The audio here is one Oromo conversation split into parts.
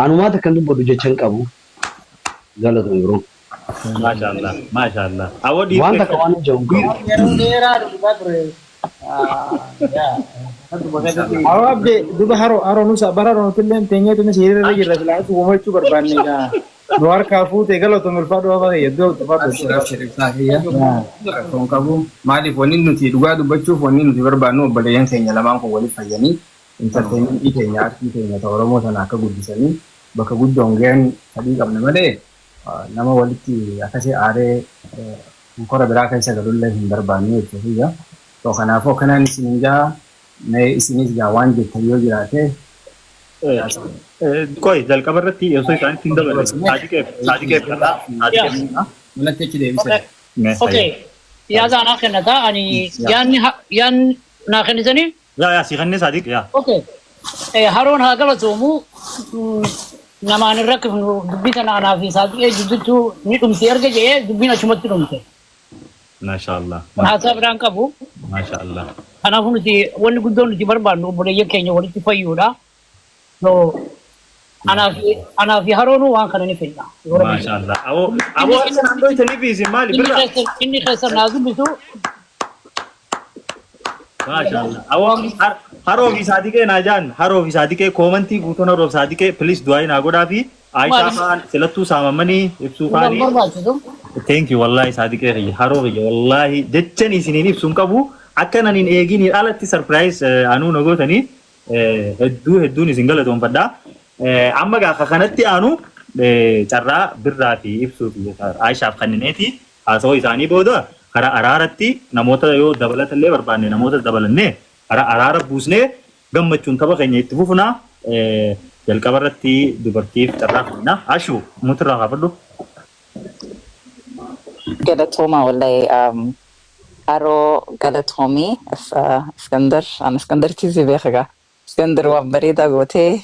أنا ما تكلم بدو جتشن كابو قالت نقولون ما شاء الله أودي وانت كمان جون كابو awabde duba haro nusa bararo tillen tenya tena sirre regi rasla tu womo chu barbanne ga nuar kafu te galo to mulfa do ba yeddo to fa Sharif sahiya kon kabu mali fonin nuti duga du baccu fonin nuti barbano bale yan tenya laman ko wali fayani entertainment ite nya arti tenya to romo sana ka gudisani baka guddon gen hadi kam namade nama waliti akase are kora beraka isa galulle barbani to hiya to kana fo kana ni sininja me isinis ga wanje tayo jirate كويس ده الكبر رتي يوصل كان تين ده ساجي كيف ولا تجي اوكي يا زانا خنتا اني يان ناخنزني يا سيخني صادق يا اوكي هارون هاغلا زومو نما نركب دبيتنا انا في صادق جدتو نيتم سيرجه جه دبينا شمتتم ما شاء الله حساب رانكبو ما شاء الله انا فنتي ون غدون دي بربانو بودي كينيا ولي فيودا so انا في هارون وان كان نفينا ما شاء الله او انا عنده تلفزيون مالي برا اني خسر نازل بيسو ما شاء الله او هارو في صادقه ناجان هارو في صادقه كومنتي غوتنا رو صادقه بليز دعاء ناغودا في عائشة خان سلطو ساممني يبسوفاني ثانك يو والله صادقه هارو والله دچني سنيني سنكبو اكن ان ايغيني الاتي سربرايز انو نغوتني هدوني سنغلتون فدا اما غا خنتي انو چرا برا في يبسو في عائشة خننيتي اسو يساني بودا خرا ارارتي نموتا يو دبلتلي برباني نموتا دبلني ارار بوسني غمچون تبا خني تفوفنا جلقبرتي دبرتيف ترافنا اشو مترا غفلو قالتهما والله ارو قالتهمي اسكندر انا اسكندر تيزي بيخغا اسكندر وبريدا غوتي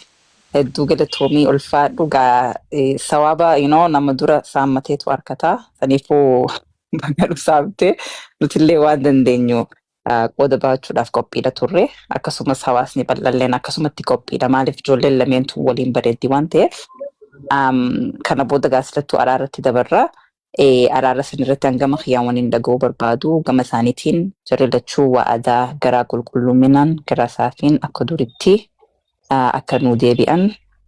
هدو قالتهمي الفا دوغا سوابا نمدورا سامتيت واركتا فنيفو بغالو سابتي نتلي وادن دينيو قود باچوداف قوبيدا توري akkasumas hawaasni bal'alleen akkasumatti qophiidha maaliif ijoolleen lameentu waliin bareeddi waan ta'eef kana booda gaaslattu araaratti dabarra araara sanirratti hangama khiyyaawwaniin dhaga'uu barbaadu gama isaaniitiin jarri lachuu waadaa garaa qulqulluminaan garaa saafiin akka duritti akka nuu deebi'an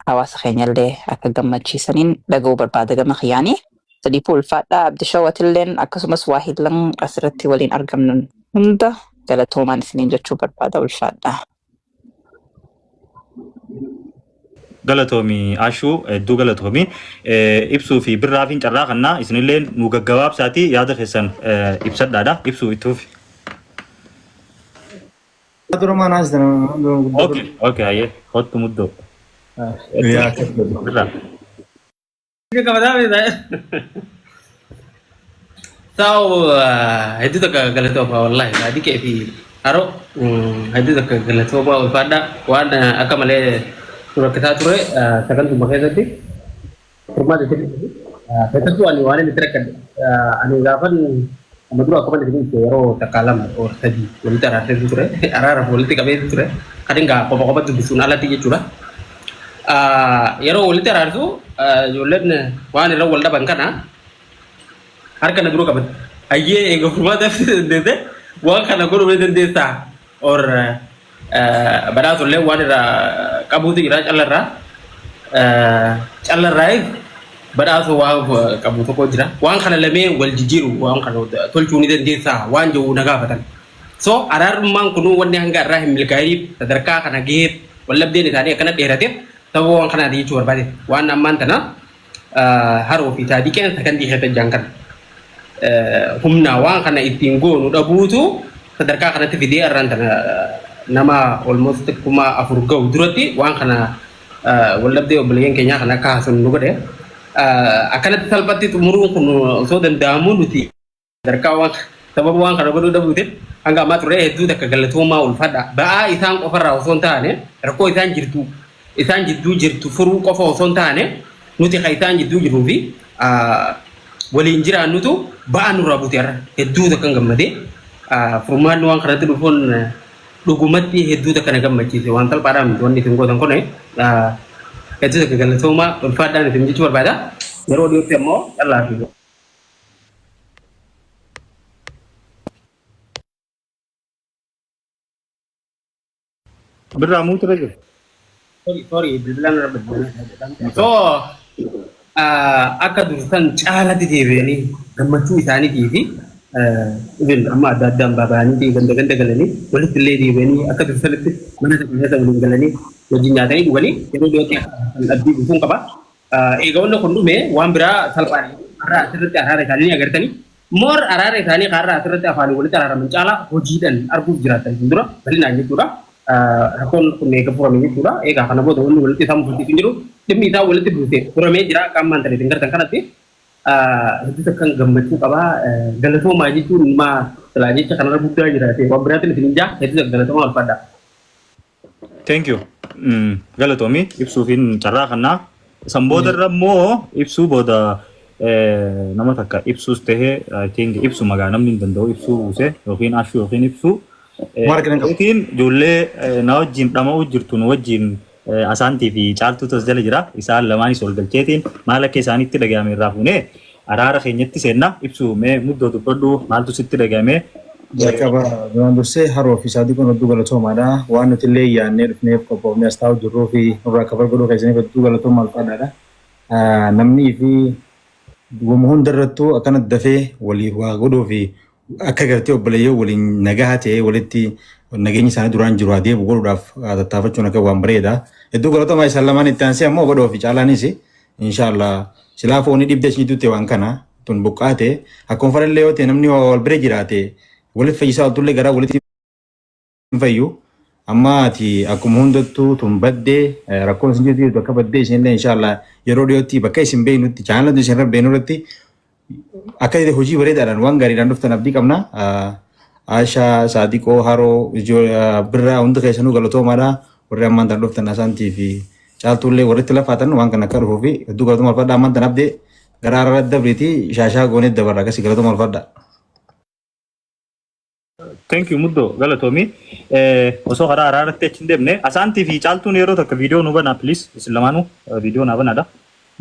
hawaasa keenyallee akka gammachiisaniin dhaga'uu barbaada gama khiyyaanii sadii ulfaadhaa abdishawwatilleen akkasumas waahillan asirratti waliin argamnan hunda galatoomaan isiniin jechuu barbaada ulfaadhaa. galatoomii ashuu hedduu galatoomii ibsuu fi birraa fi carraa kannaa isinillee nu gaggabaabsaatii yaada keessan ibsadhaadha ibsuu ittuuf. Okay hayyee hottu muddoo. Birraa. Tahu itu tak galet apa wallahi tadi kayak di aro itu tak galet apa pada wana akan male surat kita tuh sekarang cuma kayak tadi rumah di sini kita tuh anu di terakan anu gapan betul aku pada sini zero takalam or tadi wanita rasa itu tuh arah politik apa itu tuh kadang nggak apa-apa tuh bisun alat tiga curah yaro wanita rasa tuh jualan wana lo walda bangkana harga negara kapan? Aye, ego rumah tapi dede, wah karena guru beda desa, or pada tu le wah era kabu tu kira calara, pada tu wah kabu tu kau jira, wah karena leme wal jijiru, wah karena tol cuni desa, wah jauh naga patan. So arar memang kuno wani hanggar rahim milkairi, terka karena gip, walab dia ni tadi karena deratif, tahu wah karena dia cuar balik, wah naman tanah haru kita diken akan dihata jangkan. Humna wang karena itinggo nuda butu terka karena TVD arantana nama almost kuma afurga udurati wang karena walab dia belian kenya karena kahasun nuga deh akan salpati tu murung kuno so dan damu nuti terka wang sebab wang karena baru udah butit angga mature itu tak galatuma ulfada ba isang ofara osontane rako isang jirtu furu kofa osontane nuti kaitan jirtu jiruvi wali injira nutu ba anu rabutir hedu ta kan gamade furman wang kana tu pun dugumati hedu ta kan gamati se wantal param don ni tunggo tan kone hedduu akka galatoomaa ulfaadhaan isin jechuu barbaada yeroo dhiyootti ammoo callaa fi Birraa muutu irra jiru. sorry bilbilaan irra so akka dursan caalatti deebi'anii gammachuu isaaniitii fi even amma adda addaan baaba'anii ganda galanii walitti illee deebi'anii akka dursanitti mana keessa waliin galanii wajjin nyaatanii dhuganii yeroo dhiyootti abdii guutuun qaba. Egaa wanna kun dhume waan biraa salphaanii har'a asirratti araara isaanii agartanii moor araara isaanii har'a asirratti afaanii walitti araaraman caalaa hojiidhaan arguuf jiraatan dura bal'inaan jechuudha. Rakkoon kun eega furame jechuudha. Egaa kana booda wanni walitti isaan murtiif hin jiru dhimmi isaa walitti buuse furamee jira qaamaan ta'e gartan kanatti hedduu takkan gammachuu qabaa galatoomaa jechuun maa silaa jecha kanarra guddaa jiraate waan biraatiin isin ijaa hedduu takka galatoomaa ulfaadha. Thank you. Galatoomi ibsuufiin carraa kannaa san booda irra immoo ibsuu booda nama takka ibsuus tahee I think ibsu magaa namni hin danda'u ibsuu buuse yookiin ashuu yookiin ibsuu yookiin ijoollee na wajjin dhama'uu jirtu nu wajjin asaantii fi caaltuutas jala jira isaan lamaanis ol galcheetiin maal akka isaanitti dhagahame irraa fuunee araara keenyatti seenna ibsu mee muddoo dubbadhu maaltu sitti dhagahame. Jalqaba duraan dursee haroo fi saatii kun hedduu galatoomaadha. Waan nuti illee yaadnee dhufneef qophoofnee as taa'u jirruu fi nurraa kafar godhuu keessaniif hedduu galatoomaa ulfaadhaadha. Namni fi goma hundarrattuu akkana dafee waliif waa godhuu fi akka gartee obboleeyyoo waliin nagaa ta'ee walitti nageenyi isaanii duraan jiru adeemu godhuudhaaf tattaafachuun akka waan bareeda. Hedduu galatoomaa isaan lamaan itti aansee ammoo godhuu fi caalaanis inshaallah silaa foonii dhibdee ishiitutti waan kana tun buqqaate akkuma fadhallee yoo ta'e namni wal bira jiraate walitti fayyisaa oltullee garaa walitti fayyu amma ati akkuma hundattuu tun baddee rakkoon isin jirtu akka baddee isinillee inshaallah yeroo dhiyootti bakka isin beeknutti chaanalatu isin irra beeknu irratti akka hojii bareedaadhaan waan gaariidhaan dhuftan abdii qabna. Aashaa Saadiqoo Haroo birraa hunda keessanuu galatoomaadha warri ammaan tan dhuftan asaantii fi caaltuullee warritti lafaatan waan kana akka dhufuu fi hedduu galatoomaa ulfaadha ammaan tan abdee gara araara dabriiti shaashaa goonee dabarra akkasii galatoomaa ulfaadha. Thank you muddo galatoomi osoo karaa araaratti achi hin deemne asaantii fi caaltuun yeroo takka viidiyoo nu banaa please isin lamaanuu viidiyoo naa banaadha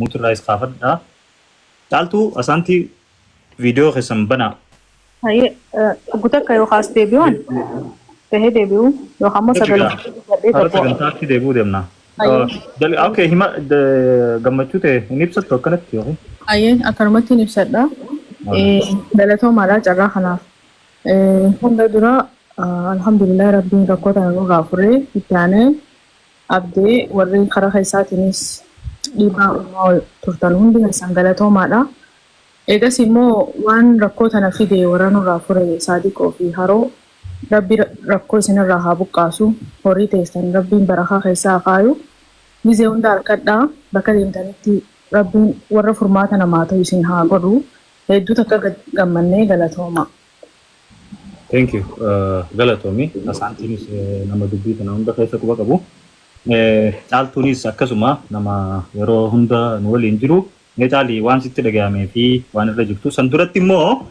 muuturraa is kaafadha caaltuu asaantii viidiyoo keessan banaa. Haye gutaka yoo haas deebi'uun tahee deebi'uu yookaan immoo sagantaatti deebi'uu deemna. Okay hima gammachuu ta'e hin ibsattu akkanatti yookiin. Haye akkanumatti hin ibsadha. Galatoomaadha carraa kanaaf. Hunda dura alhamdulillah rabbiin rakkoota nurraa furee itti aanee abdee warri karaa keessaatiinis dhiibbaa uumaa turtan hundi keessan galatoomaadha. Eegas immoo waan rakkoota na fide warra nurraa fure Saadiqoo fi Haroo rabbi rakkoo isinirraa haa buqqaasu horii teessan rabbiin barakaa keessaa kaayu gizee hunda harkadhaa bakka deemtanitti rabbiin warra furmaata namaa ta'u isin haa godhu hedduu takka gammannee galatooma. Thank you. Galatoomi asaantiinis nama dubbii kana hunda keessa quba qabu. Caaltuunis akkasuma nama yeroo hunda nu waliin jiru. Meeshaalee waan sitti dhagahame fi waan irra jirtu san duratti immoo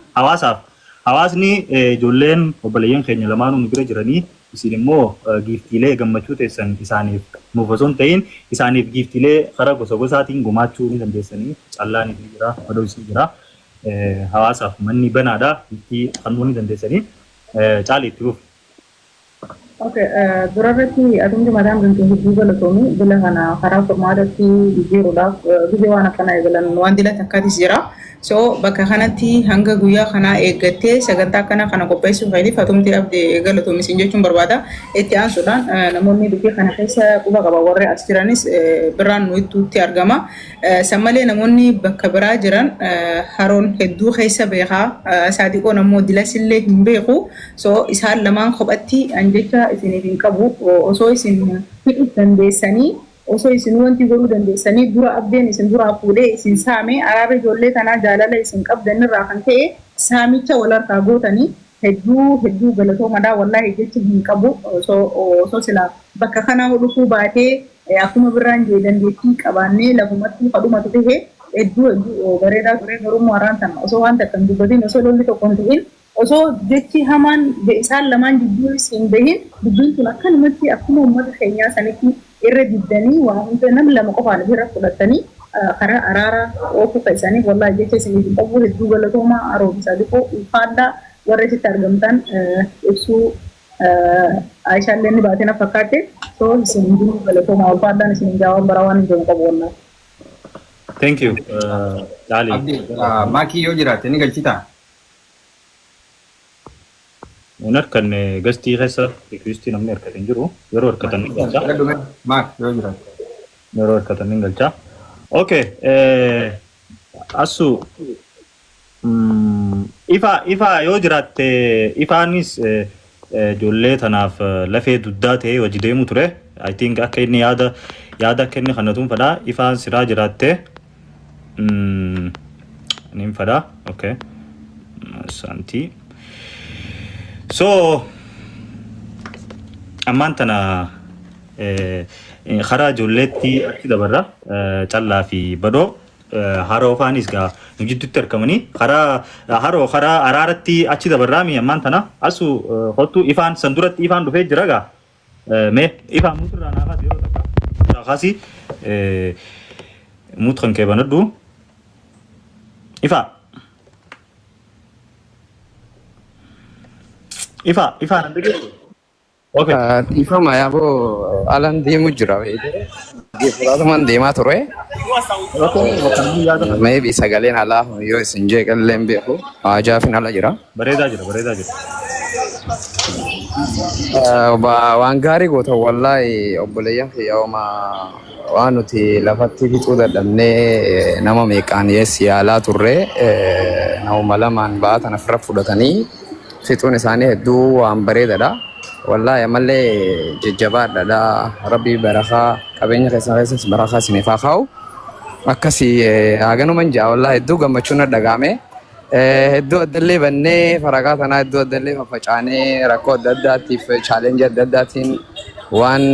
hawaasni ijoolleen obboleeyyan keenya lamaanuu nu bira jiranii isin immoo giiftiilee gammachuu teessan isaaniif nuuf osoo hin ta'in isaaniif giiftiilee karaa gosa gosaatiin gumaachuu ni dandeessanii callaan ni jira madoos ni jira hawaasaaf manni banaadha giiftii kannuu ni dandeessanii caalii itti dhufu. Okay, durarratti adumti madaan gantuu hedduu galatoomi bila kana karaa furmaatatti jijjiiruudhaaf biyya waan akkanaa eegalan waan dilata akkaatis jira. So bakka kanatti hanga guyyaa kanaa eeggattee sagantaa akkana kana qopheessuuf haaliif atumti abdee galatoomi isin jechuun barbaada. Itti aansuudhaan namoonni biyya kana keessa quba qaba warri as jiranis biraan nutti argama. Sammalee namoonni bakka biraa jiran Haroon hedduu keessa beekaa Saadiqoon ammoo dilasillee hin beeku. So isaan lamaan kophatti anjecha isiniif hin qabu osoo isin hidhuu dandeessanii osoo isin wanti godhuu dandeessanii dura abdeen isin duraa fuudhee isin saame araara ijoollee kanaa jaalala isin qabdan irraa kan ta'e saamicha wal harkaa gootanii hedduu galatoomaadhaa wallaahi jecha hin qabu osoo silaa bakka kanaa dhufuu baatee akkuma birraan jee dandeettii qabaannee lafumatti fadhumatu ta'e hedduu bareedaa ture garuu mooraan sana osoo waan takkan dubbatiin osoo lolli tokko hin ta'in osoo jechi hamaan isaan lamaan jidduu isin bahin dubbiin tun akkanumatti akkuma uummata keenyaa sanitti irra diddanii waa hunda nam lama qofaan bira fudhatanii karaa araara oofuu keessanii wallahi jecha isinii qabu hedduu galatoomaa aroobisaa dhiqoo ulfaadhaa warra isitti argamtan ibsuu Aishaallee ni baatee na fakkaate so isin hundinuu galatoomaa ulfaadhaan isin jawaab bara waan hin qabu wallahi. Thank you. Dali. Maakii yoo jiraate ni galchitaa? Unar kan gastii keessa Kristii namni harkatan jiru yeroo harkatan ni galcha. Maak yoo jiraate. Yeroo harkatan ni galcha. Okay. Asu ifa yoo jiraatte ifaanis ijoollee tanaaf lafee duddaa ta'ee hojii deemu ture. I think akka inni yaada akka inni kannatuun fadhaa ifaan siraa jiraatte niin fadhaa. Okay. Santi. So ammaan tana karaa ijoolleetti achi dabarra callaa fi badoo haroo faanis gaa nu jidduutti argamanii karaa araaratti achi dabarraa mi ammaan tana asu hottu ifaan san duratti ifaan dhufee jira gaa mee ifaan muuturraa naafaas yeroo takka naafaasi muut kan kee banadhu ifaa ifaan an dhagee okay ifama yaabo alan deemu jira fudhatumaan deemaa ture maybe sagaleen alaa yoo isin jeeqalleen beeku ajaafin ala jira bareedaa jira waan gaarii goota wallahi obboleeyyan kiyyaa'uma waan nuti lafatti fixuu dadhabnee nama meeqaan yaalaa turre nama lamaan baatan ofirra fudhatanii fixuun isaanii hedduu waan bareedadha. Wallahi amallee jajjabaadha. Rabbi barakaa qabeenya keessas barakaa isiniif haa kaa'u. Akkasii haganuman jaa wallahi hedduu gammachuun dhagahame. Hedduu addallee bannee faragaa tanaa hedduu addallee faffacaanee rakkoo adda addaatiif chaalenjii adda addaatiin waan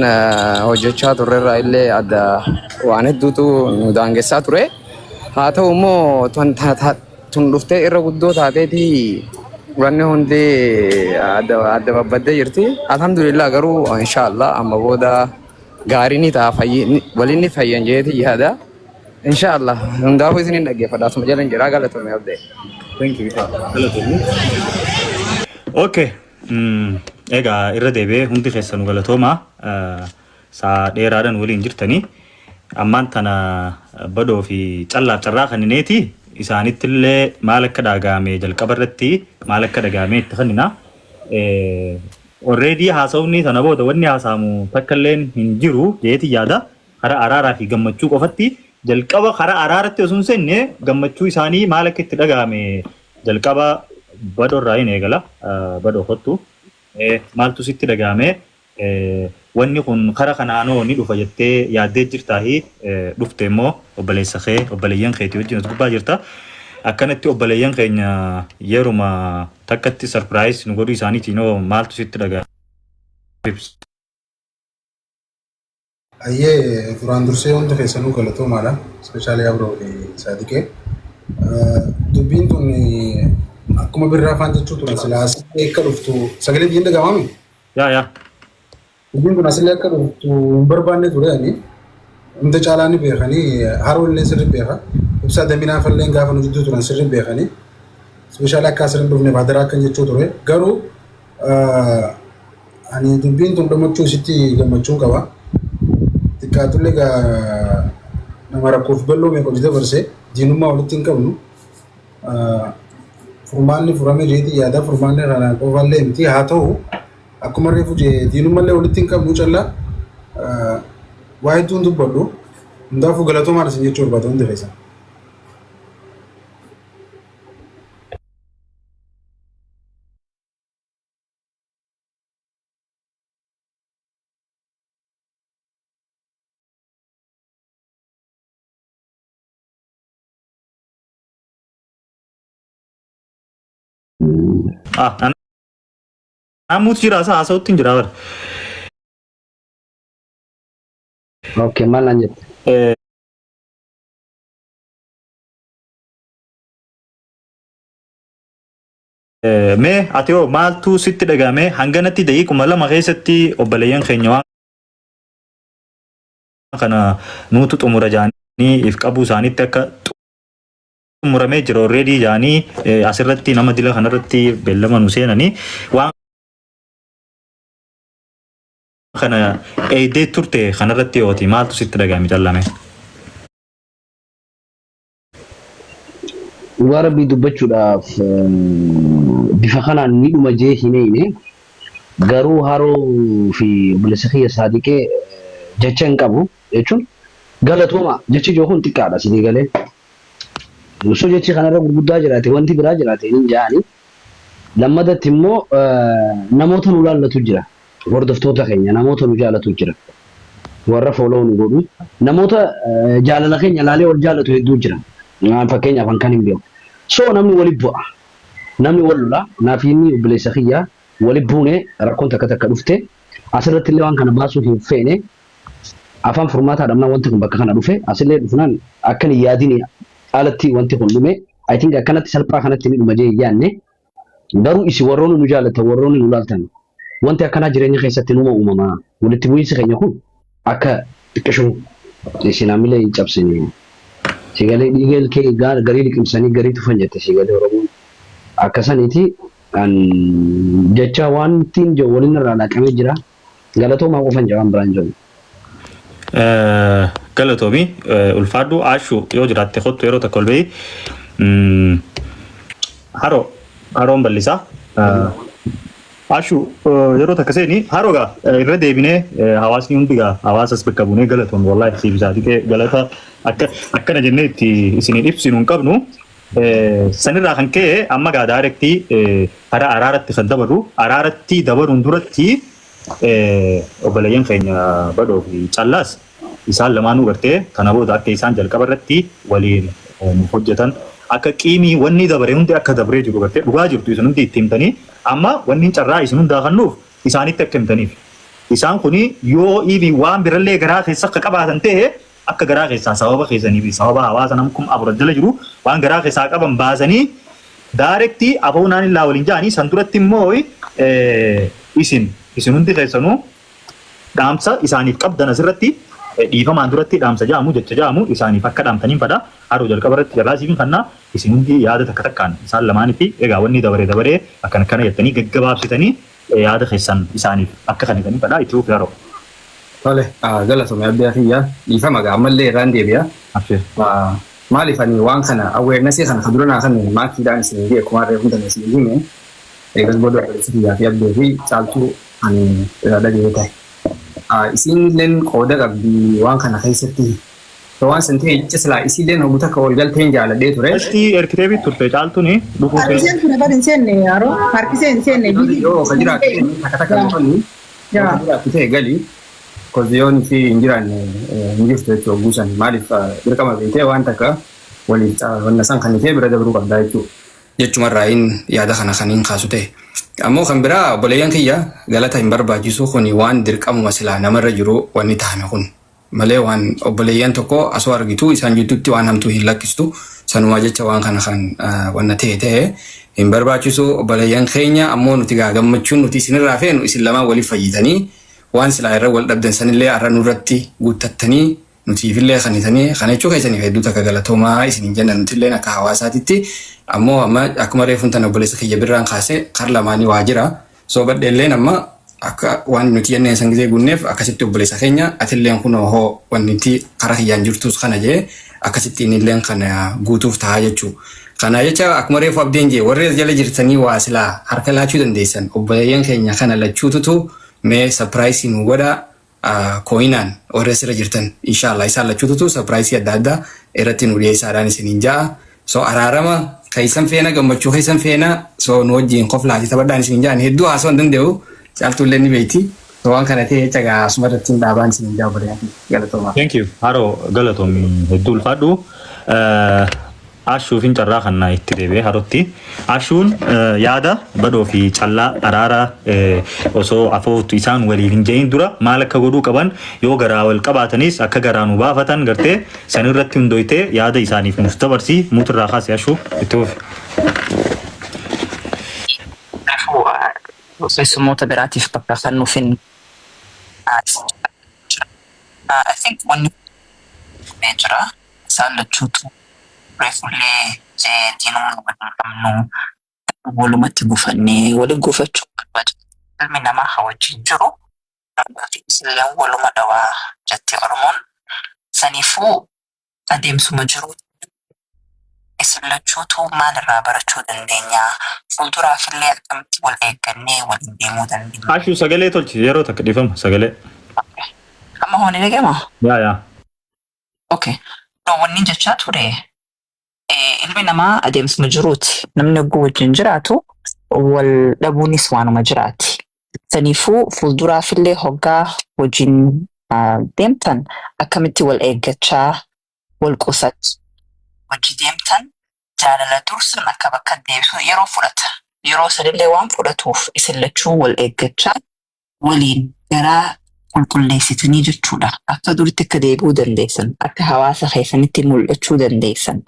hojjechaa turrerraa illee adda waan hedduutu nu daangessaa ture. Haa ta'u immoo tun dhuftee irra guddoo taateetii wanni hundi adda babbadee jirti. Alhamdulillah garuu inshallah amma booda gaarii ni ta'a waliin ni fayyan jeeti yaada. Inshallah hundaafuu isiniin dhaggeeffadha asuma jalan jira galatoomee abdee. Thank you. Okay. Egaa irra deebi'ee hundi keessanuu galatooma saa dheeraadhaan waliin jirtanii ammaan tana badoo fi callaaf carraa kannineeti isaanittillee maal akka dhagahame jalqaba irratti maal akka dhagahame itti kennina. Already haasawni tana booda wanni haasamu takkalleen hin jiru jeeti yaada karaa araaraa fi gammachuu qofatti jalqaba karaa araaratti osoo hin seenne gammachuu isaanii maal akka itti dhagahame jalqaba badoo irraa hin eegala badoo kottu maaltu sitti dhagahame wanni kun karaa kanaanoo ni dhufa jettee yaaddee jirtaahi dhufte immoo obboleessa kee obboleeyyan keetii wajjin as gubbaa jirta akkanatti obboleeyyan keenya yeruma takkatti sarpiraayis nu godhuu isaaniitiinoo maaltu sitti dhagahame. Ayyee duraan dursee hundi keessanuu galatoomaadha. Ispeeshaalii Abroo fi Saadiqee. Dubbiin tun akkuma birraa afaan jechuu turan silaa asirratti akka dhuftu sagalee biyyin dhagahamaami? Yaa. Dubbiin kun asirratti akka dhuftu hin barbaanne ture ani. Hunda caalaa ni beekanii haroo illee sirri beeka. Ibsaa daminaaf illee gaafa nu jidduu turan sirri beekanii. Ispeeshaalii akka asirratti dhufne baadaraa akkan jechuu ture. Garuu ani dubbiin tun gammachuu isitti gammachuun qaba. Xiqqaatullee nama rakkoof bal'oo meeqa hojii dabarsee diinummaa walitti hin qabnu. Furmaanni furamee jeetii yaada furmaanni irraa qofaallee miti haa ta'u akkuma reefu jee diinummallee walitti hin qabnu callaa waa hedduun dubbadhu hundaafuu galatoomaa isin jechuu barbaada hundi keessan. Namuutu jira isaa haasawutti hin jira bara. Okay, maal naan jette? Mee ati hoo maaltu sitti dhagahame hanganatti daqiiquma lama keessatti obboleeyyan keenya waan kana nuutu xumura jaanii if qabuu isaaniitti akka xumuramee jira already jaanii asirratti nama dila kanarratti beellama nu seenanii waan kana eedee turte kanarratti yooti maaltu sitti dhagahame callame. Dhugaa rabbii dubbachuudhaaf bifa kanaan ni dhuma jee hin eeyne garuu haroo fi obboleessa kiyya saadiqee jecha hin qabu jechuun galatooma jechi ijoo kun xiqqaadha sidii galee. Osoo jechi kanarra gurguddaa jiraate wanti biraa jiraate hin jaani. Lammadatti immoo namoota nu laallatu jira. Hordoftoota keenya namoota nu jaalatu jira. Warra fooloo nu godhu namoota jaalala keenya laalee wal jaalatu hedduu jira. Fakkeenyaaf kan hin beeku. So namni waliin bu'a. Namni wal lola naaf inni obboleessa kiyyaa waliin buune rakkoon takka takka dhufte asirratti illee waan kana baasuuf hin feene afaan furmaataadhaan wanti kun bakka kana dhufe asillee dhufnaan akka hin yaadin alatti wanti kun dhume I think akkanatti salphaa kanatti ni dhuma jee yaanne garuu isi warroonni nu jaallatan warroonni nu laaltan wanti akkanaa jireenya keessatti numa uumamaa walitti bu'iinsi keenya kun akka xiqqashuu isinamilee hin cabsine sigalee dhiigeel kee garii liqimsanii garii tufan jette sigalee oromoon akkasaniiti jecha wantiin jiru waliin irraa naqamee jira galatoomaa qofan jawaan biraan jiru. Galatoomi ulfaadhu aashuu yoo jiraatte kottu yeroo takka ol bahii haroon bal'isaa. Aashuu yeroo takka seeni haroogaa irra deebinee hawaasni hundigaa hawaasas bakka buunee galatoon wallaahi siibisaati galata akkana jennee itti isinii ibsinu hin qabnu. Sanirraa kan ka'e amma gaa daarektii karaa araaratti kan dabaru araaratti dabaruun duratti obboleeyyan keenya badoo fi callaas isaan lamaanuu gartee kana booda akka isaan jalqaba irratti waliin hojjetan akka qiimii wanni dabare hundi akka dabree jiru gartee dhugaa jirtu isin hundi itti himtanii amma wanni carraa isin hundaa kannuuf isaanitti akka himtaniif isaan kuni yoo ibi waan birallee garaa keessa akka qabaatan ta'e akka garaa keessaa sababa keessanii fi sababa hawaasa namkum abura jala jiru waan garaa keessaa qaban baasanii daarektii afaunaan illaa waliin jaanii san duratti immoo isin hundi keessanuu dhaamsa isaaniif qabdan asirratti dhiifamaan duratti dhaamsa jaamu jecha jaamu isaaniif akka dhaamtaniin fadha haroo jalqaba irratti jarraasiifin kannaa isin hundi yaada takka takkaan isaan lamaanitti egaa wanni dabaree akkana jettanii gaggabaabsitanii yaada keessan isaaniif akka kanitanii fadha itti fufi haroo. Tole, galatoomaa abdii afiyyaa dhiifama ammallee irraan deebi'a. Maaliif ani waan kana awareness kana kan duranaa kan maakiidhaan isin beeku waan reefu tan isin hime eegas booda fiyyaa fi abdii fi caaltuu ani irraa dhagee ta'e. Isin illeen qooda qabdi waan kana keessatti waan san ta'e cislaa isin illeen hojii takka walgalteen jaaladhee ture. Asti erkiteebii turte caaltuuni dhufuu ta'e. Harkiseen ture bari hin seenne haroo harkiseen hin seenne. Yoo kan jiraatu takka takka dhufanii yoo kan jiraatu ta'e galii. Koziyoon fi injiraan injirtu jechuudha buusan maaliif dirqama beekee waan takka waliif wanna san kan ta'e bira dabruu qabdaa jechuudha. Jechumarraa yaada kana kan hin kaasu ta'e. Ammoo kan biraa obboleeyyan kiyya galata hin barbaachisu kun waan dirqamuma silaa namarra jiru wanni taa'ame kun malee waan obboleeyyan tokko asoo argitu isaan jidduutti waan hamtuu hin lakkistu sanumaa jecha waan kana kan wanna ta'e hin barbaachisu obboleeyyan keenya ammoo nuti gammachuun nuti isinirraa feenu isin lamaan waliif fayyitanii waan silaa irra wal dhabdan sanillee arra nurratti guuttattanii nutiifillee kanitanii kana jechuu keessaniif hedduu takka galatoomaa isiniin jenna nutillee akka hawaasaatitti ammoo amma akkuma reefuun tan obboleessa kiyya birraan kaase kar lamaanii waa jira soo badheelleen amma akka waan nuti jenneen san gisee gunneef akkasitti obboleessa keenya atilleen kun hoo wanti kara kiyyaan jirtus kana jee akkasitti innilleen kana guutuuf ta'a jechuu. Kana jecha akkuma reefu abdiin jee warri jala jirtanii waa silaa harka laachuu dandeessan obboleeyyan keenya kana lachuututu mee surprise nu godha koinaan warra sirra jirtan inshallah isaan lachuututu surprise adda addaa irratti nu dhiyeessaadhaan isiniin ja'a so araarama kaisan feena gammachuu kaisan feena so nu wajjin qof laati taphadhaan isiniin ja'an hedduu haasoo hin danda'u caaltuullee ni beeyti so waan kana ta'e cagaa asumarratti hin dhaabaan isiniin ja'a bari'aa galatoomaa. Thank you haroo galatoomi hedduu ulfaadhu. Ashuufin carraa kanaa itti deebi'ee harootti. Ashuun yaada badoo fi callaa araara osoo afootu isaan waliif hin jeeyin dura maal akka godhuu qaban yoo garaa wal qabaatanis akka garaa nu baafatan gartee sanirratti hundooytee yaada isaaniif nuuf dabarsii muutirraa kaase ashuu itti fufi. Keessummoota biraatiif bakka kan nuufin I think one major salachutu refulee dinum amnu walumatti gufanne wali gufachu ilmi namaa hawajin jiru silleen waluma dawaa jettee Oromoon saniifuu adeemsuma jiru isillachuutu maalirraa barachuu dandeenya fuulduraafillee akkamitti wal eeggannee waliin deemuu dandeenya. Ashuu sagalee tolchi yeroo takka dhiifama sagalee. Amma hooni dhagema? Yaa. Okay. No wanni jechaa ture ilmi namaa adeemsuma jiruuti namni ogguu wajjin jiraatu wal dhabuunis waanuma jiraati. Saniifuu fuulduraafillee hoggaa wajjin deemtan akkamitti wal eeggachaa wal qusatu wajji deemtan jaalala dursan akka bakka deebisu yeroo fudhata. Yeroo sanillee waan fudhatuuf isin lachuu wal eeggachaa waliin garaa qulqulleessitanii jechuudha. Akka duritti akka deebi'uu dandeessan, akka hawaasa keessanitti mul'achuu dandeessan.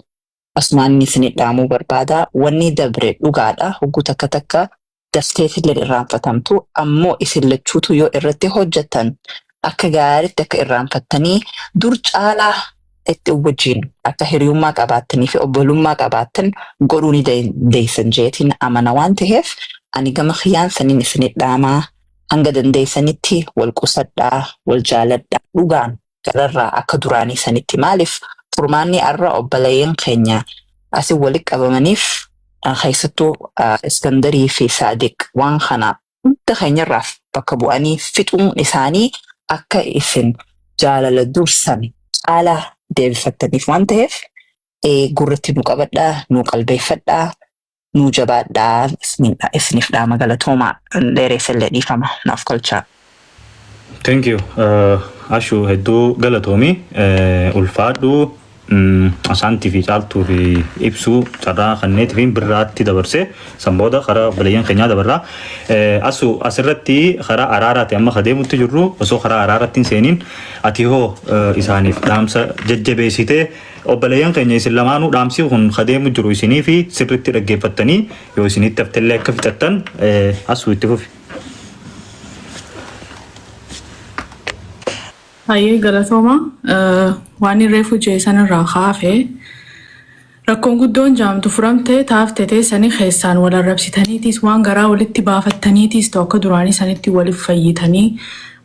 Asumaan isin dhaamuu barbaada. Wanni dabre dhugaadha. Hogguu takka takka dafteetillee irraanfatamtu ammoo isin lachuutu yoo irratti hojjetan akka gaariitti akka irraanfattanii dur caalaa itti wajjin akka hiriyummaa qabaattanii fi obbolummaa qabaattan godhuu ni dandeessan jeetiin amana waan ta'eef ani gama khiyyaan saniin isin dhaamaa hanga dandeessanitti wal qusadhaa wal jaaladhaa dhugaan gararraa akka duraanii sanitti maaliif furmaanni arra obboleeyyan keenya asii walitti qabamaniif keessattuu Iskandarii fi Saadiq waan kana hunda keenyarraaf bakka bu'anii fixuun isaanii akka isin jaalala dursan caalaa deebifattaniif waan ta'eef gurratti nu qabadhaa nu qalbeeffadhaa nu jabaadhaa isiniif dhaama galatoomaa dheereessallee dhiifama naaf kolchaa. Thank you. Ashuu hedduu galatoomi ulfaadhu asaantii fi caaltuu fi ibsuu carraa kanneetii fi birraatti dabarsee sanbooda karaa obboleeyyan keenyaa dabarraa. Asirratti karaa araaraati amma kadeemutti jirru osoo karaa araaraatti hin seeniin ati hoo isaaniif dhaamsa jajjabeessitee obboleeyyan keenya isin lamaanuu dhaamsii kun kadeemu jiru isinii fi sirriitti dhaggeeffattanii yoo isinitti haftellee akka fixattan asuu itti fufi. Ayyee galatooma waan reefu jeesan irraa kaafee rakkoon guddoon jaamtu furamtee taaftee teessanii keessaan wal arrabsitaniitis waan garaa walitti baafattaniitis ta'u akka duraanii sanitti waliif fayyitanii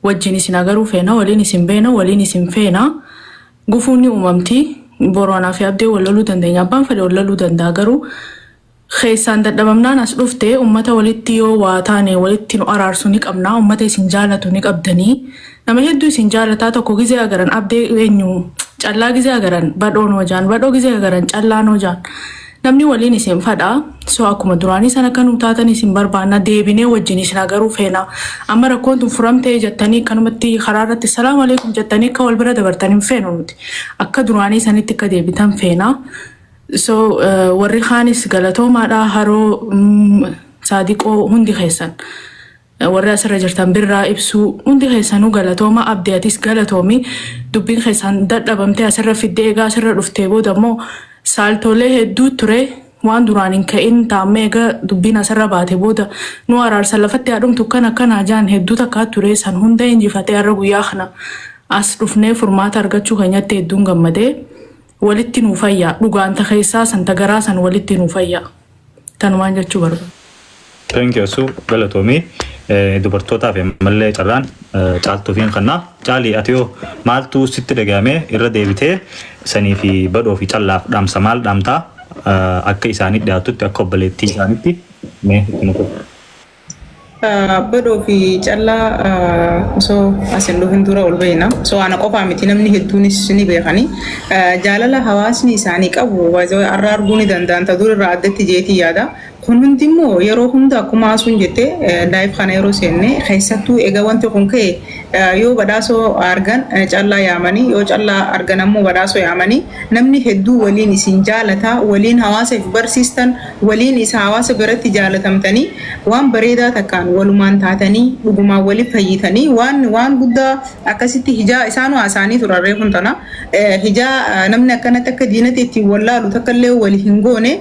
wajjin isin agaruu feena waliin isin beena waliin isin feena gufuunni uumamti boroonaa fi abdee wal loluu dandeenya abbaan fedhe wal loluu danda'a garuu keessaan dadhabamnaan as dhuftee ummata walitti yoo waa taane walitti nu araarsu ni qabnaa ummata isin jaalatu ni qabdanii nama hedduu isin jaalataa tokko gizee agaran abdee eenyu callaa gizee agaran badhoon hojaan badhoo gizee agaran callaan hojaan namni waliin isin fadhaa so akkuma duraanii sana kan utaatan isin barbaanna deebinee wajjin isin agaruu feena amma rakkoon tun furamtee jettanii kanumatti karaa irratti salaamu alaykum jettanii akka wal bira dabartanii feenu nuti akka duraanii sanitti akka deebitan feena so warri kaanis galatoomaadhaa haroo saadiqoo hundi keessan warri asirra jirtan birraa ibsuu hundi keessanuu galatooma abdeetis galatoomi dubbiin keessan dadhabamtee asirra fiddee egaa asirra dhuftee booda immoo saaltolee hedduu ture waan duraan hin ka'in taa'amee egaa dubbiin asirra baate booda nu araarsa lafatti haadhumtu kan akkanaa jaan hedduu takkaa ture san hunda injifatee har'a guyyaa kana as dhufnee furmaata argachuu keenyatti hedduun gammadee walitti nuu fayyaa dhugaanta keessaa santa garaa san walitti nuu fayyaa tanumaan jechuu barbaada. Thank you so galatoomii dubartootaaf mallee carraan caaltuufiin kannaa caalii ati yoo maaltu sitti dhagahame irra deebitee sanii fi badhoo fi callaaf dhaamsa maal dhaamtaa akka isaanitti dhiyaatutti akka obboleettii isaanitti mee itti nuuf. Badhoo fi callaa osoo asin dhufin dura ol beekna so ana qofaa miti namni hedduunis ni beekani jaalala hawaasni isaanii qabu arra arguu ni danda'an ta dur irraa addatti jeetii yaada kun hundi immoo yeroo hunda akkuma asuun jette daa'if kana yeroo seenne keessattuu egaa wanti kun ka'e yoo badhaasoo argan callaa yaamanii yoo callaa argan ammoo badhaasoo yaamanii namni hedduu waliin isin jaalata waliin hawaasaaf barsiistan waliin isa hawaasa biratti jaalatamtanii waan bareedaa takkaan walumaan taatanii dhugumaan waliif fayyitanii waan guddaa akkasitti hijaa isaanuu haasanii turarree kun tana hijaa namni akkanatti akka diinatti ittiin wallaalu takkallee wali hin goone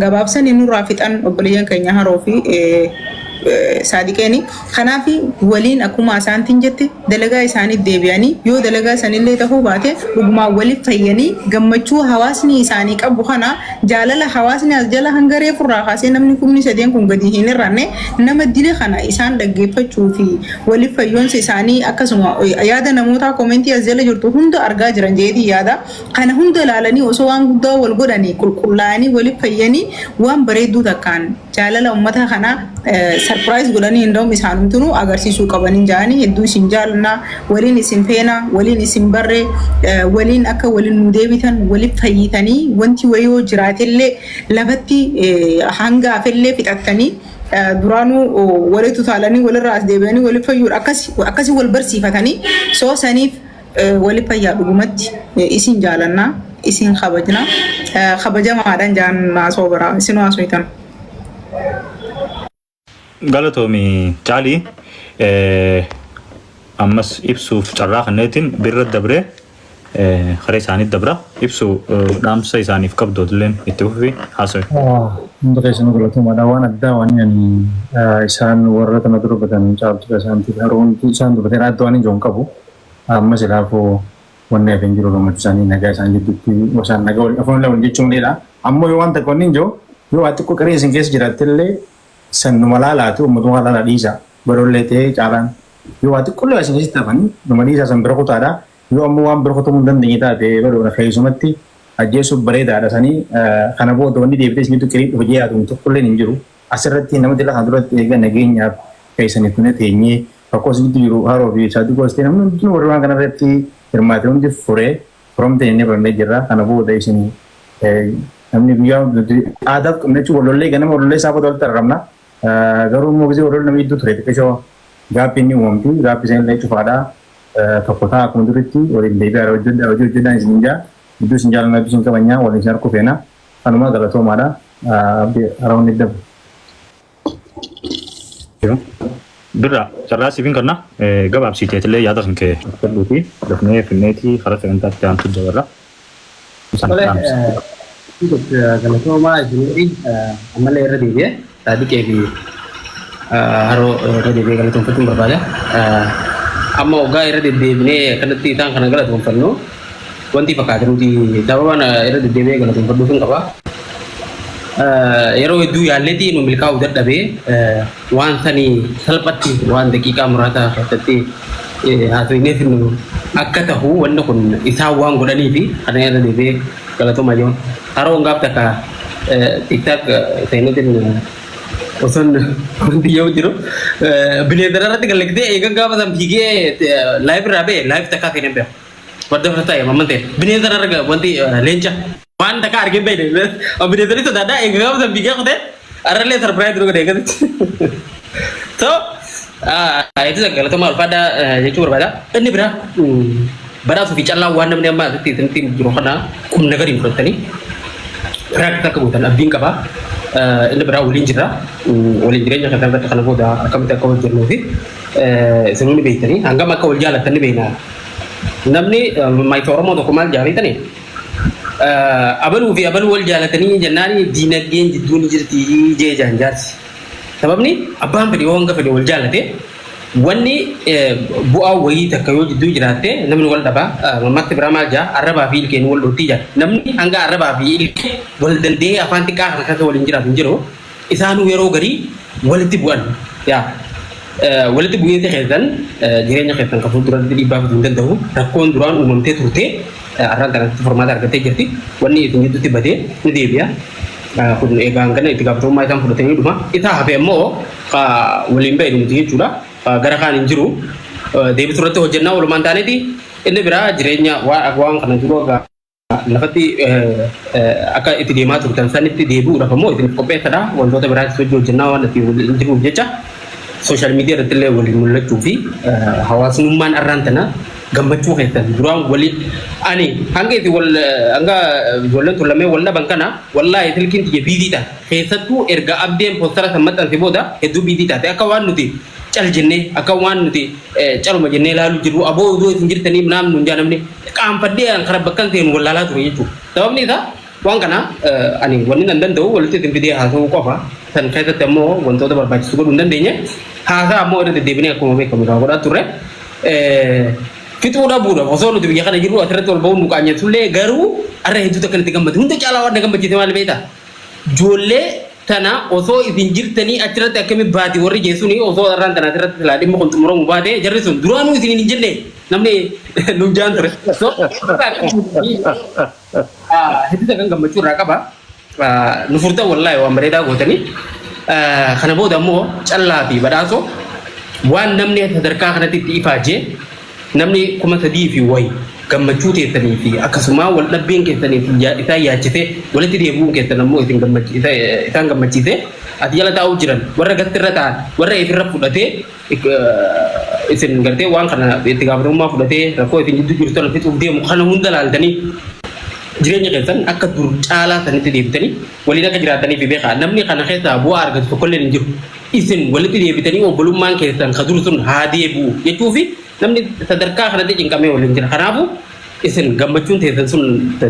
gabaabsanii nurraa fixan obboleeyyan keenya haroo fi saadiqeeni kanaafi waliin akkuma asaantiin jette dalagaa isaaniif deebi'anii yoo dalagaa sanillee ta'uu baate dhugumaa waliif fayyanii gammachuu hawaasni isaanii qabu kana jaalala hawaasni as jala hangaree furraa kaasee namni kumni sadeen kun gadi hin irranne nama dile kana isaan dhaggeeffachuu fi waliif fayyoonsa isaanii akkasuma yaada namoota koomentii as jala jirtu hunda argaa jiran jeetii yaada kana hunda ilaalanii osoo waan guddaa wal godhanii qulqullaa'anii waliif fayyanii waan bareedduu takkaan jaalala ummata kana surprise godhanii indoom isaanumtunu agarsiisuu qabanii jaanii hedduu isin jaalna waliin isin feena waliin isin barre waliin akka waliin nu deebitan waliif fayyitanii wanti wayoo jiraatillee lafatti hanga afellee fixattanii duraanuu walitti utaalanii walirraa as deebi'anii waliif fayyuu akkasii wal barsiifatanii soo saniif waliif fayyaa dhugumatti isin jaalanna isin kabajna kabajamaadhaan jaannaa soo biraa isin haasoftan. Galatoomii Caalii ammas ibsuuf carraa kanneetiin birra dabree haree isaaniif dabra ibsu dhaamsa isaaniif qabdootleen itti fufi haasa'e. Hunda keessanuu galatoomadha waan addaa waan isaan warra kana durbatan caaltuu isaaniitiif haroonti isaan dubbatee adda waan hin jiru qabu amma silaafuu wanni hafeen jiru gammachuu isaanii nagaa isaan gidduutti wasaan nagaa afaan lama jechuunidha. Ammoo yoo waan takka wanni hin jiru yoo waa xiqqoo qaree isin keessa jiraattillee sannuma laalaatu uummatuma laala dhiisa baroollee ta'ee caalaan yoo waa xiqqoo isin keessatti hafanii numa dhiisa san bira kutaadha yoo ammoo waan bira kutamuu hin dandeenye taate baroona keessumatti ajjeesuuf bareedaadha sanii kana booda wanni deebitee isin gidduu qirii hojii yaadu tokkollee hin jiru asirratti nama dila kan duratti eega nageenyaaf keessanii tune teenyee rakkoo isin gidduu jiru haroo fi isaatti goostee namni hundinuu warra waan kanarratti hirmaate hundi furee furamte jennee barnee jirra kana booda isin namni guyyaa aadaaf qonnachuu walollee ganama walollee isaa booda walitti argamna garuu immoo gisee walollee namni hedduu ture xiqqishoo gaaffii inni uumamti gaaffii isheen illee cufaadha tokko ta'a akkuma duritti waliin deebi'aa hojii hojjedhaan isin jaa iddoo isin jaalanna iddoo isin qabanyaa waliin isin harkuu feena kanuma galatoomaadha haraawwan iddabu. Birra carraa siifin kanna gabaabsiiteetillee yaada kan kee fudhuuti dafnee finneetii karaa sagantaatti aantu dabarra. Galatoomaa isin ammallee irra deebi'ee saadiqee fi haroo irra deebi'ee galatoonfachuun barbaada. Amma waggaa irra deddeebinee kanatti isaan kana galatoonfannu wanti fakkaatu nuti sababaan irra deddeebi'ee galatoonfadhuufin qaba. Yeroo hedduu yaalleetii nu milkaa'uu dadhabee waan sanii salphatti waan daqiiqaa muraasa keessatti haasofneef nu akka ta'u wanni kun isaan waan godhanii fi kana irra deebi'ee galatoomaa jiru. Haroon gaaf takka tiktak seenuutiin osoon wanti yoo jiru bineeldara irratti galleektee eegan gaafa san fiigee laayif irraa ba'e laayif takkaa seenee beeku. Wadda fira ta'e mamman ta'e bineeldara irra wanti leenca waan takka argee ba'e bineeldari sodaadhaa eegan gaafa san fiigee kutee arrallee sarpiraayi dura godhee gadi. So itu galatoomaa ulfaadhaa jechuu barbaada. Inni biraa badhaasuu fi callaa waan namni amma asitti isinitti jiru kana kun nagari hin fudhattanii biraatti akka gootan abdiin qaba. Inni biraa waliin jirra. Waliin jireenya kan irratti kana booda akkamitti akka hojjennuu fi isin beektanii hangam akka wal jaallattan ni beekna. Namni maayitii Oromoo tokko maal jaallatanii abaluu fi abaluu wal jaallatanii jennaan diinagdeen jidduu ni jirti jee jaanjaarsi. Sababni abbaan fedhe yoo hanga fedhe wal jaallate wanni bu'aa wayii takka yoo jidduu jiraatte namni wal dhabaa mammaatti biraa maal jaa arrabaa fi ilkeen wal dhoottii jaa namni hanga arrabaa fi ilkee wal danda'ee afaan xiqqaa kana keessa waliin jiraatu hin jiru isaanuu yeroo garii walitti bu'an yaa walitti bu'eeti keessan jireenya keessan kan fuulduratti dhiibbaa fiduu hin danda'u rakkoon duraan uumamtee turte arraan kanatti formaata argattee jirti wanni isin gidduutti badee ni deebi'a. Kun eegaan kana itti gaafatamummaa isaan fudhatanii dhuma isaa hafe immoo waliin ba'e dhumti jechuudha. Gara kaan hin jiru deebisu irratti hojjennaa walumaan taaneeti inni biraa jireenya waan kana jiru lafatti akka itti deemaa turtan sanitti deebi'uudhaaf immoo isin qopheessadha wantoota biraatti hojii hojjennaa waan itti jiruuf jecha sooshaal miidiyaa irratti illee waliin mul'achuu fi hawaasummaan arraan tana gammachuu keessan duraan waliin ani hanga itti hanga ijoolleen tullamee wal dhaban kana wallaahi silkiin tiyya biidiidha keessattuu erga abdeen poostara san maxxanse booda hedduu biidii taate akka waan nuti cal jennee akka waan nuti caluma jennee ilaaluu jiru aboo odoo isin jirtanii naamnu hin jaanamne qaanfadhee karaa bakkan seenu wallaalaa ture jechuudha. Sababni isaa waan kana ani wanni nan danda'u walitti fidee haasa'uu qofa san keessatti ammoo wantoota barbaachisu godhuu hin dandeenye haasaa ammoo irra deddeebinee akkuma beekamu irraa godhaa turre fixuudha buudha osoo nuti biyya kana jirru asirratti wal ba'uun muqaanyatullee garuu arra hedduutu akkanatti gammadu hunda caalaa waan na gammachiise maal beektaa ijoollee tana osoo isin jirtanii achirratti akkami baati warri jeessuuni osoo arraan tana asirratti silaa dhimma kun xumuramu baate jarri sun duraanuu isin hin jenne namni nujaan ture so hedduutu kan gammachuu irraa qaba nu furtan wallaahi waan bareedaa gootanii kana booda ammoo callaa fi badhaasoo waan namni sadarkaa kanatti itti ifaajee namni 3,000 fi wayi gammachuu teessanii fi akkasuma wal dhabbeen keessanii fi isaan yaachise walitti deebi'uun keessan ammoo isaan gammachiise ati jala taa'uu jiran warra gastirra ta'an warra ifirra fudhatee isin gartee waan kana itti gaafatamummaa fudhatee rakkoo isin jidduu jirtu kana fixuuf deemu kana hunda laaltanii jireenya keessan akka dur caalaa sanitti deebitanii waliin akka jiraatanii fi beekaa namni kana keessaa bu'aa argatu tokkollee hin jiru isin walitti deebitanii obbolummaan keessan ka dur sun haa deebi'u jechuu fi namni sadarkaa kanatti cinqamee waliin jira kanaafu isin gammachuun teessan sun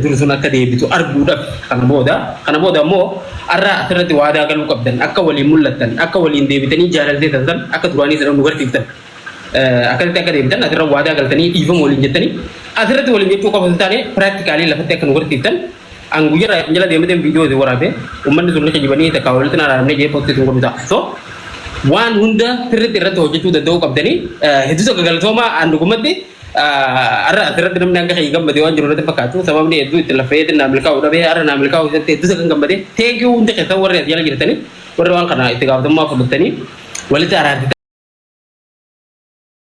dur sun akka deebitu arguudhaaf kana booda ammoo arraa asirratti waadaa galuu qabdan akka waliin mul'attan akka waliin deebitanii jaalalteessan san akka duraanii sana nu garsiiftan akkasitti akka deebitan asirra waadaa galtanii dhiifama waliin jettanii asirratti waliin jechuu qofa hin taane piraaktikaalii lafatti akka nu garsiiftan an guyyaa jala deemateen viidiyoo waraabe uummanni sun ni jibanii takka walitti naannee jee poostii sun godhuta so waan hunda sirriitti irratti hojjechuu danda'uu qabdanii hedduusa galatoomaa an dhugumatti arra asirratti namni hanga kee gammadee waan jiru irratti fakkaatu sababni hedduu itti lafeetti naa milkaa'uu dhabee arra naa milkaa'uu isatti hedduusa kan gammadee teekii hundi keessan warri as jala jirtanii warri waan kana itti gaafatamummaa fudhatanii walitti araartanii